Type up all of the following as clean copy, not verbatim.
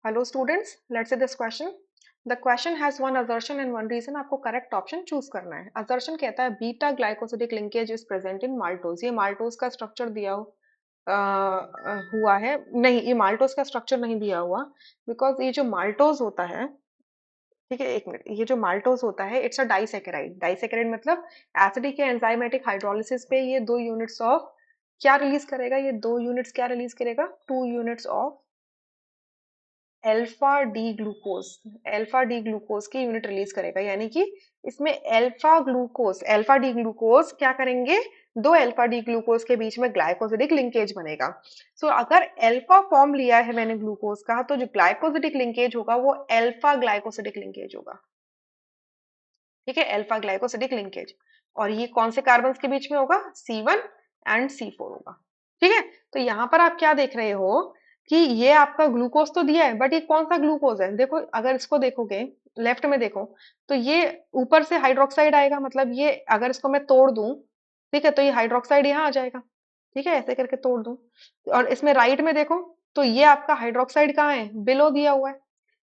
Hello students, let's see this question. The question has one assertion and one reason. आपको correct option choose करना है. Assertion कहता है beta glycosidic linkage is present in maltose. ये maltose का structure दिया हुआ है. नहीं, ये माल्टोज का स्ट्रक्चर नहीं दिया हुआ, बिकॉज ये जो माल्टोज होता है, ठीक है, एक मिनट, ये जो माल्टोज होता है इट्स अ डाइसेकेराइड. डाइसेकेराइड मतलब एसिडिक या एंजाइमेटिक हाइड्रोलिसिस पे ये 2 यूनिट्स ऑफ क्या रिलीज करेगा, ये 2 यूनिट्स क्या रिलीज करेगा, 2 units of alpha D glucose. Alpha D glucose की यूनिट रिलीज करेगा, यानी कि इसमें एल्फा डी ग्लूकोज क्या करेंगे, दो एल्फा डी ग्लूकोज के बीच में ग्लाइकोसिडिक लिंकेज बनेगा. सो अगर एल्फा फॉर्म लिया है मैंने ग्लूकोज का, तो जो ग्लाइकोसिडिक लिंकेज होगा वो एल्फा ग्लाइकोसिडिक लिंकेज होगा. ठीक है, एल्फा ग्लाइकोसिडिक लिंकेज. और ये कौन से कार्बन के बीच में होगा, C1 एंड C4 होगा. ठीक है, तो यहाँ पर आप क्या देख रहे हो कि ये आपका ग्लूकोज तो दिया है, बट ये कौन सा ग्लूकोज है. देखो, अगर इसको देखोगे, लेफ्ट में देखो, तो ये ऊपर से हाइड्रोक्साइड आएगा, मतलब ये अगर इसको मैं तोड़ दूं, ठीक है, तो ये हाइड्रोक्साइड यहाँ आ जाएगा. ठीक है, ऐसे करके तोड़ दूं. और इसमें राइट में देखो, तो ये आपका हाइड्रोक्साइड कहाँ है, बिलो दिया हुआ है.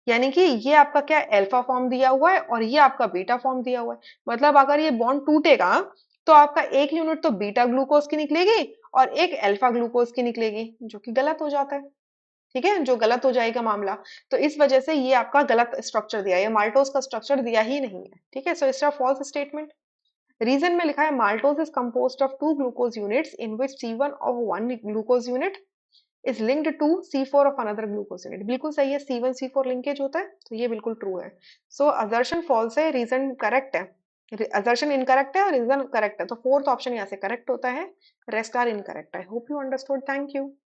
यानी कि ये आपका क्या, अल्फा फॉर्म दिया हुआ है और ये आपका बीटा फॉर्म दिया हुआ है. मतलब अगर ये बॉन्ड टूटेगा तो आपका एक यूनिट तो बीटा ग्लूकोज की निकलेगी और एक अल्फा ग्लूकोज की निकलेगी, जो कि गलत हो जाता है. ठीक है, जो गलत हो जाएगा मामला. तो इस वजह से ये आपका गलत स्ट्रक्चर दिया है, ये माल्टोज का स्ट्रक्चर दिया ही नहीं है. ठीक है, सो इसका फॉल्स स्टेटमेंट. रीजन में लिखा है maltose is composed of 2 glucose units in which C1 of 1 glucose unit is linked to C4 of another glucose unit. बिल्कुल सही है, C1 C4 लिंकेज होता है, तो ये बिल्कुल ट्रू है. सो असर्शन फॉल्स है, रीजन करेक्ट है. असर्शन इनकरेक्ट है और रीजन करेक्ट है, तो फोर्थ ऑप्शन यहाँ से करेक्ट होता है. Rest are incorrect. I hope you understood. Thank you.